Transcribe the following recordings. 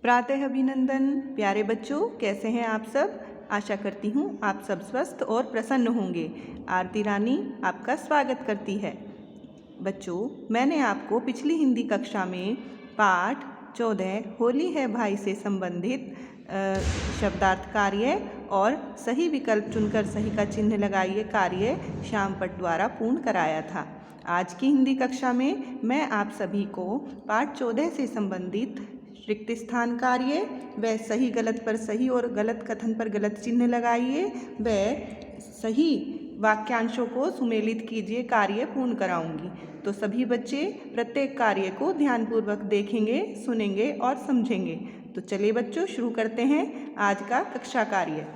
प्रातः अभिनंदन। प्यारे बच्चों, कैसे हैं आप सब। आशा करती हूँ आप सब स्वस्थ और प्रसन्न होंगे। आरती रानी आपका स्वागत करती है। बच्चों, मैंने आपको पिछली हिंदी कक्षा में पाठ 14 होली है भाई से संबंधित शब्दार्थ कार्य और सही विकल्प चुनकर सही का चिन्ह लगाइए कार्य श्यामपट द्वारा पूर्ण कराया था। आज की हिंदी कक्षा में मैं आप सभी को पाठ 14 से संबंधित रिक्त स्थान कार्य व सही गलत पर सही और गलत कथन पर गलत चिन्ह लगाइए व सही वाक्यांशों को सुमेलित कीजिए कार्य पूर्ण कराऊंगी। तो सभी बच्चे प्रत्येक कार्य को ध्यानपूर्वक देखेंगे, सुनेंगे और समझेंगे। तो चलिए बच्चों, शुरू करते हैं आज का कक्षा कार्य।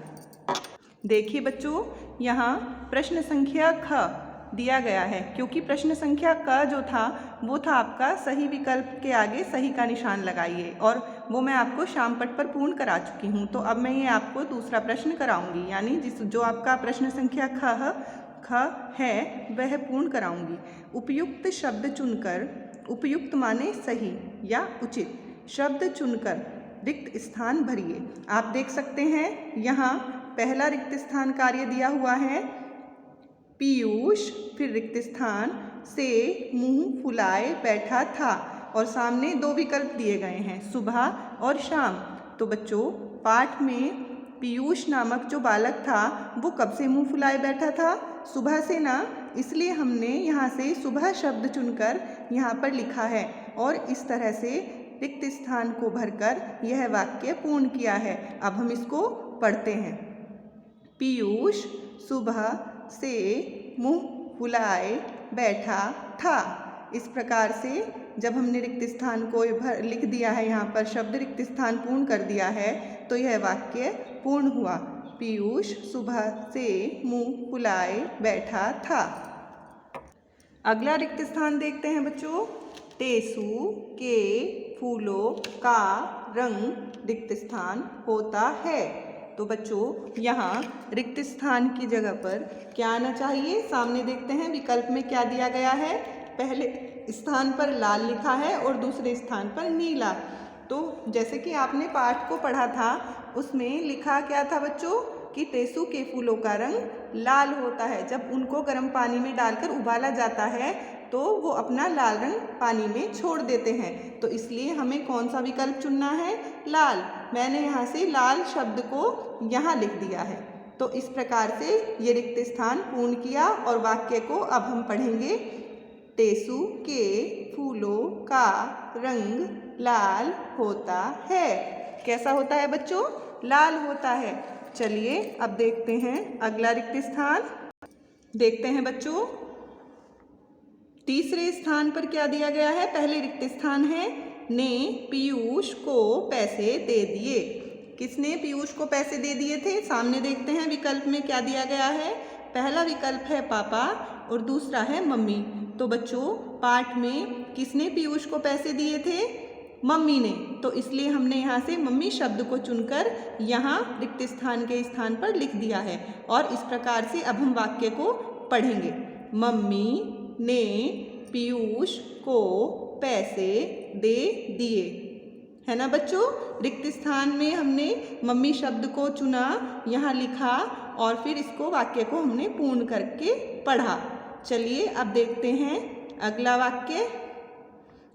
देखिए बच्चों, यहाँ प्रश्न संख्या ख दिया गया है, क्योंकि प्रश्न संख्या क जो था वो था आपका सही विकल्प के आगे सही का निशान लगाइए, और वो मैं आपको श्यामपट पर पूर्ण करा चुकी हूँ। तो अब मैं ये आपको दूसरा प्रश्न कराऊंगी, यानी जो आपका प्रश्न संख्या ख है वह पूर्ण कराऊंगी। उपयुक्त शब्द चुनकर, उपयुक्त माने सही या उचित, शब्द चुनकर रिक्त स्थान भरिए। आप देख सकते हैं यहाँ पहला रिक्त स्थान कार्य दिया हुआ है पीयूष, फिर रिक्त स्थान से मुंह फुलाए बैठा था, और सामने दो विकल्प दिए गए हैं सुबह और शाम। तो बच्चों, पाठ में पीयूष नामक जो बालक था वो कब से मुंह फुलाए बैठा था? सुबह से ना, इसलिए हमने यहाँ से सुबह शब्द चुनकर यहाँ पर लिखा है और इस तरह से रिक्त स्थान को भरकर यह वाक्य पूर्ण किया है। अब हम इसको पढ़ते हैं। पीयूष सुबह से मुंह फुलाए बैठा था। इस प्रकार से जब हमने रिक्त स्थान को लिख दिया है, यहाँ पर शब्द रिक्त स्थान पूर्ण कर दिया है, तो यह वाक्य पूर्ण हुआ। पीयूष सुबह से मुंह फुलाए बैठा था। अगला रिक्त स्थान देखते हैं बच्चों। टेसू के फूलों का रंग रिक्त स्थान होता है। तो बच्चों, यहाँ रिक्त स्थान की जगह पर क्या आना चाहिए? सामने देखते हैं विकल्प में क्या दिया गया है। पहले स्थान पर लाल लिखा है और दूसरे स्थान पर नीला। तो जैसे कि आपने पाठ को पढ़ा था, उसमें लिखा क्या था बच्चों कि टेसू के फूलों का रंग लाल होता है। जब उनको गर्म पानी में डालकर उबाला जाता है तो वो अपना लाल रंग पानी में छोड़ देते हैं। तो इसलिए हमें कौन सा विकल्प चुनना है? लाल। मैंने यहाँ से लाल शब्द को यहाँ लिख दिया है। तो इस प्रकार से ये रिक्त स्थान पूर्ण किया और वाक्य को अब हम पढ़ेंगे। टेसू के फूलों का रंग लाल होता है। कैसा होता है बच्चों? लाल होता है। चलिए अब देखते हैं अगला रिक्त स्थान। देखते हैं बच्चों, तीसरे स्थान पर क्या दिया गया है। पहले रिक्त स्थान है ने पीयूष को पैसे दे दिए। किसने पीयूष को पैसे दे दिए थे? सामने देखते हैं विकल्प में क्या दिया गया है। पहला विकल्प है पापा और दूसरा है मम्मी। तो बच्चों, पाठ में किसने पीयूष को पैसे दिए थे? मम्मी ने। तो इसलिए हमने यहाँ से मम्मी शब्द को चुनकर यहाँ रिक्त स्थान के स्थान पर लिख दिया है, और इस प्रकार से अब हम वाक्य को पढ़ेंगे। मम्मी ने पीयूष को पैसे दे दिए। है ना बच्चों? रिक्त स्थान में हमने मम्मी शब्द को चुना, यहाँ लिखा और फिर इसको वाक्य को हमने पूर्ण करके पढ़ा। चलिए अब देखते हैं अगला वाक्य।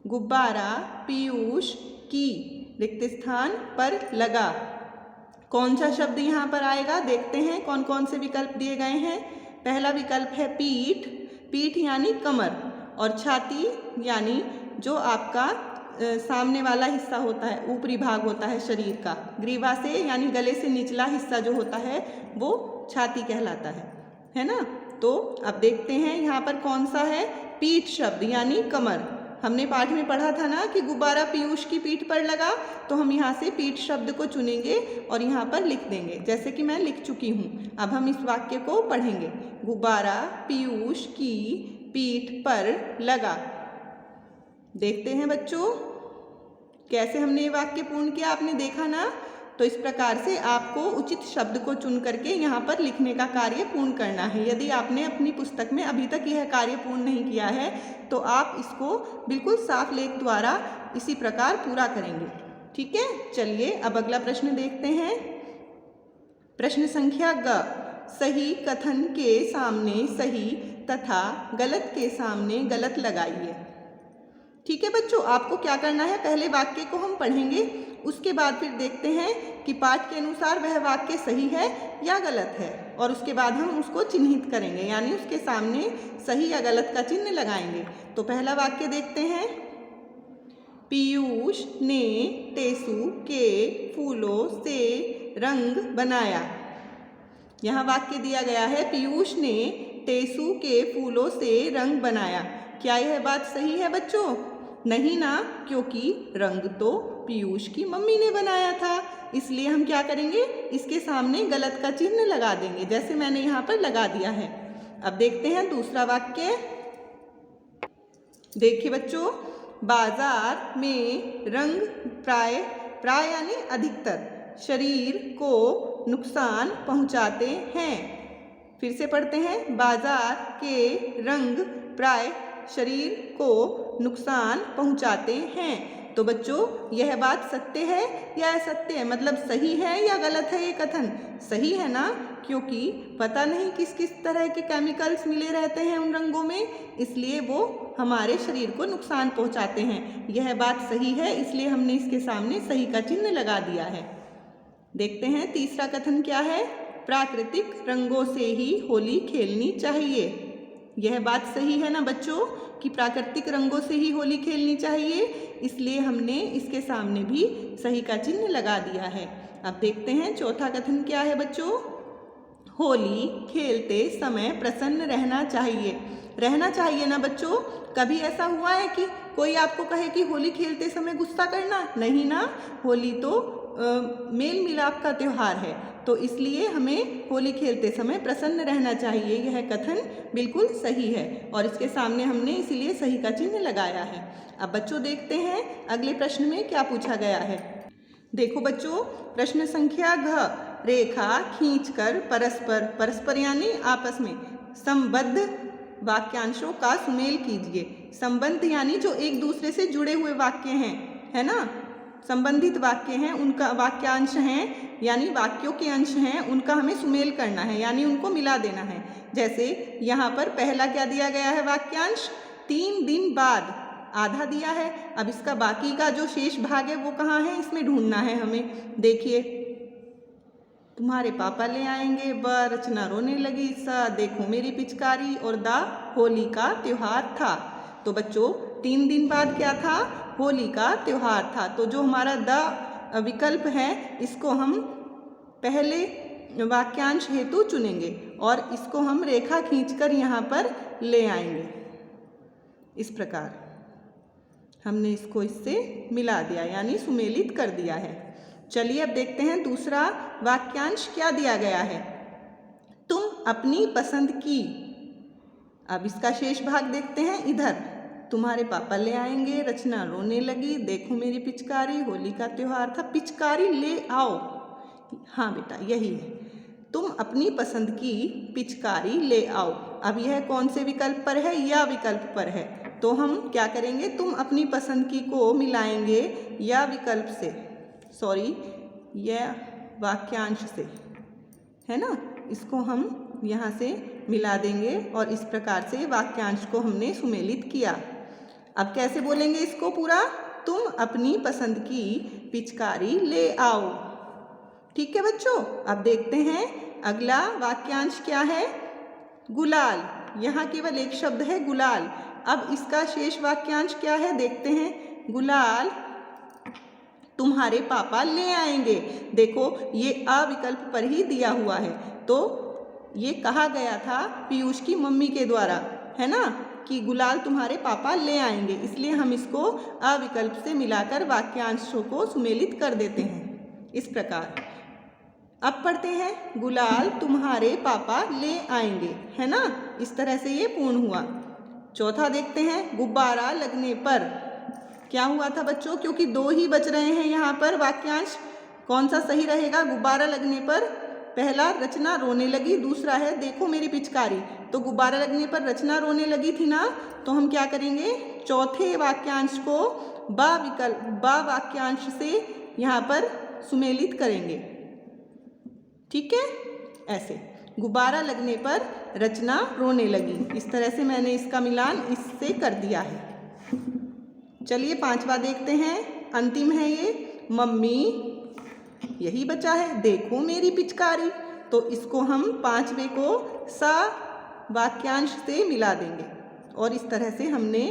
गुब्बारा पीयूष की रिक्त स्थान पर लगा। कौन सा शब्द यहाँ पर आएगा? देखते हैं कौन कौन से विकल्प दिए गए हैं। पहला विकल्प है पीठ। पीठ यानी कमर, और छाती यानी जो आपका सामने वाला हिस्सा होता है, ऊपरी भाग होता है शरीर का। ग्रीवा से यानी गले से निचला हिस्सा जो होता है वो छाती कहलाता है ना। तो अब देखते हैं यहाँ पर कौन सा है। पीठ शब्द यानी कमर। हमने पाठ में पढ़ा था ना कि गुब्बारा पीयूष की पीठ पर लगा, तो हम यहाँ से पीठ शब्द को चुनेंगे और यहाँ पर लिख देंगे, जैसे कि मैं लिख चुकी हूँ। अब हम इस वाक्य को पढ़ेंगे। गुब्बारा पीयूष की पीठ पर लगा। देखते हैं बच्चों कैसे हमने ये वाक्य पूर्ण किया। आपने देखा ना। तो इस प्रकार से आपको उचित शब्द को चुन करके यहाँ पर लिखने का कार्य पूर्ण करना है। यदि आपने अपनी पुस्तक में अभी तक यह कार्य पूर्ण नहीं किया है तो आप इसको बिल्कुल साफ लेख द्वारा इसी प्रकार पूरा करेंगे। ठीक है, चलिए अब अगला प्रश्न देखते हैं। प्रश्न संख्या ग, सही कथन के सामने सही तथा गलत के सामने गलत लगाइए। ठीक है बच्चों, आपको क्या करना है, पहले वाक्य को हम पढ़ेंगे, उसके बाद फिर देखते हैं कि पाठ के अनुसार वह वाक्य सही है या गलत है, और उसके बाद हम उसको चिन्हित करेंगे, यानी उसके सामने सही या गलत का चिन्ह लगाएंगे। तो पहला वाक्य देखते हैं। पीयूष ने टेसू के फूलों से रंग बनाया। यहाँ वाक्य दिया गया है, पीयूष ने टेसू के फूलों से रंग बनाया। क्या यह बात सही है बच्चों? नहीं ना, क्योंकि रंग तो पीयूष की मम्मी ने बनाया था, इसलिए हम क्या करेंगे, इसके सामने गलत का चिन्ह लगा देंगे, जैसे मैंने यहाँ पर लगा दिया है। अब देखते हैं दूसरा वाक्य। देखिए बच्चों, बाजार में रंग प्राय यानी अधिकतर शरीर को नुकसान पहुंचाते हैं। फिर से पढ़ते हैं, बाजार के रंग प्राय शरीर को नुकसान पहुंचाते हैं। तो बच्चों, यह बात सत्य है या असत्य है, मतलब सही है या गलत है ये कथन? सही है ना, क्योंकि पता नहीं किस किस तरह के केमिकल्स मिले रहते हैं उन रंगों में, इसलिए वो हमारे शरीर को नुकसान पहुंचाते हैं। यह बात सही है, इसलिए हमने इसके सामने सही का चिन्ह लगा दिया है। देखते हैं तीसरा कथन क्या है। प्राकृतिक रंगों से ही होली खेलनी चाहिए। यह बात सही है ना बच्चों कि प्राकृतिक रंगों से ही होली खेलनी चाहिए, इसलिए हमने इसके सामने भी सही का चिन्ह लगा दिया है। अब देखते हैं चौथा कथन क्या है बच्चों। होली खेलते समय प्रसन्न रहना चाहिए। रहना चाहिए ना बच्चों। कभी ऐसा हुआ है कि कोई आपको कहे कि होली खेलते समय गुस्सा करना? नहीं ना, होली तो मेल मिलाप का त्यौहार है, तो इसलिए हमें होली खेलते समय प्रसन्न रहना चाहिए। यह कथन बिल्कुल सही है और इसके सामने हमने इसीलिए सही का चिन्ह लगाया है। अब बच्चों देखते हैं अगले प्रश्न में क्या पूछा गया है। देखो बच्चों, प्रश्न संख्या घ, रेखा खींचकर परस्पर यानी आपस में संबद्ध वाक्यांशों का सुमेल कीजिए। संबंध यानी जो एक दूसरे से जुड़े हुए वाक्य हैं, है ना, संबंधित वाक्य हैं, उनका वाक्यांश हैं यानी वाक्यों के अंश हैं, उनका हमें सुमेल करना है, यानी उनको मिला देना है। जैसे यहाँ पर पहला क्या दिया गया है वाक्यांश, 3 दिन बाद, आधा दिया है। अब इसका बाकी का जो शेष भाग है वो कहाँ है, इसमें ढूंढना है हमें। देखिए, तुम्हारे पापा ले आएंगे, ब रचना रोने लगी, स देखो मेरी पिचकारी, और द होली का त्योहार था। तो बच्चों 3 दिन बाद क्या था, होली का त्योहार था। तो जो हमारा द विकल्प है इसको हम पहले वाक्यांश हेतु चुनेंगे और इसको हम रेखा खींचकर यहाँ पर ले आएंगे। इस प्रकार हमने इसको इससे मिला दिया, यानी सुमेलित कर दिया है। चलिए अब देखते हैं दूसरा वाक्यांश क्या दिया गया है। तुम अपनी पसंद की। अब इसका शेष भाग देखते हैं इधर। तुम्हारे पापा ले आएंगे, रचना रोने लगी, देखो मेरी पिचकारी, होली का त्योहार था, पिचकारी ले आओ। हाँ बेटा यही है, तुम अपनी पसंद की पिचकारी ले आओ। अब यह कौन से विकल्प पर है, या विकल्प पर है, तो हम क्या करेंगे, तुम अपनी पसंद की को मिलाएंगे या विकल्प से, सॉरी यह वाक्यांश से, है ना, इसको हम यहाँ से मिला देंगे और इस प्रकार से वाक्यांश को हमने सुमेलित किया। अब कैसे बोलेंगे इसको पूरा, तुम अपनी पसंद की पिचकारी ले आओ। ठीक है बच्चों, अब देखते हैं अगला वाक्यांश क्या है, गुलाल। यहाँ केवल एक शब्द है गुलाल। अब इसका शेष वाक्यांश क्या है देखते हैं, गुलाल तुम्हारे पापा ले आएंगे। देखो ये अविकल्प पर ही दिया हुआ है, तो ये कहा गया था पीयूष की मम्मी के द्वारा, है ना, कि गुलाल तुम्हारे पापा ले आएंगे, इसलिए हम इसको अविकल्प से मिलाकर वाक्यांशों को सुमेलित कर देते हैं इस प्रकार। अब पढ़ते हैं, गुलाल तुम्हारे पापा ले आएंगे, है ना, इस तरह से ये पूर्ण हुआ। चौथा देखते हैं, गुब्बारा लगने पर। क्या हुआ था बच्चों, क्योंकि 2 ही बच रहे हैं यहाँ पर वाक्यांश, कौन सा सही रहेगा, गुब्बारा लगने पर। पहला रचना रोने लगी, दूसरा है देखो मेरी पिचकारी। तो गुब्बारा लगने पर रचना रोने लगी थी ना, तो हम क्या करेंगे, चौथे वाक्यांश को बा वाक्यांश से यहाँ पर सुमेलित करेंगे। ठीक है, ऐसे गुब्बारा लगने पर रचना रोने लगी। इस तरह से मैंने इसका मिलान इससे कर दिया है। चलिए पांचवा देखते हैं, अंतिम है ये। मम्मी, यही बचा है, देखो मेरी पिचकारी। तो इसको हम पांचवे को सा वाक्यांश से मिला देंगे और इस तरह से हमने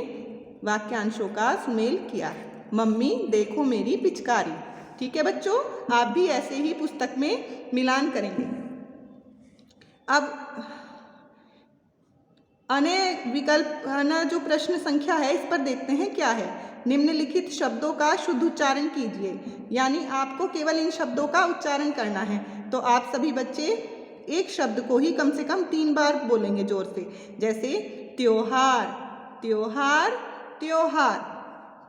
वाक्यांशों का सुमेल किया। मम्मी देखो मेरी पिचकारी। ठीक है बच्चों, आप भी ऐसे ही पुस्तक में मिलान करेंगे। अब अनेक विकल्प जो प्रश्न संख्या है इस पर देखते हैं क्या है। निम्नलिखित शब्दों का शुद्ध उच्चारण कीजिए, यानी आपको केवल इन शब्दों का उच्चारण करना है। तो आप सभी बच्चे एक शब्द को ही कम से कम 3 बार बोलेंगे जोर से, जैसे त्योहार, त्योहार, त्योहार।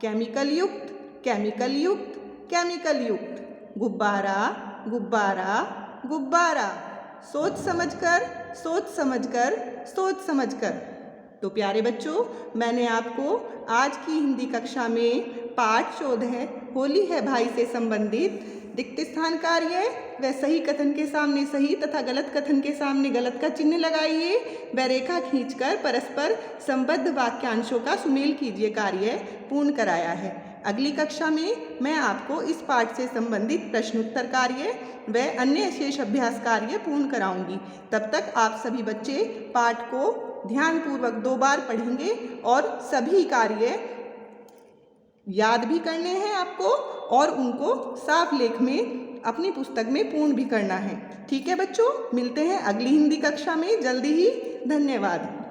केमिकल युक्त, केमिकल युक्त, केमिकल युक्त। गुब्बारा, गुब्बारा, गुब्बारा। सोच समझकर, सोच समझकर, सोच समझकर। तो प्यारे बच्चों, मैंने आपको आज की हिंदी कक्षा में पाठ शोध है होली है भाई से संबंधित रिक्त स्थान कार्य व सही कथन के सामने सही तथा गलत कथन के सामने गलत का चिन्ह लगाइए व रेखा खींचकर परस्पर संबद्ध वाक्यांशों का सुमेल कीजिए कार्य पूर्ण कराया है। अगली कक्षा में मैं आपको इस पाठ से संबंधित प्रश्नोत्तर कार्य व अन्य शेष अभ्यास कार्य पूर्ण कराऊंगी। तब तक आप सभी बच्चे पाठ को ध्यानपूर्वक 2 बार पढ़ेंगे और सभी कार्य याद भी करने हैं आपको और उनको साफ लेख में अपनी पुस्तक में पूर्ण भी करना है। ठीक है बच्चों, मिलते हैं अगली हिंदी कक्षा में जल्दी ही। धन्यवाद।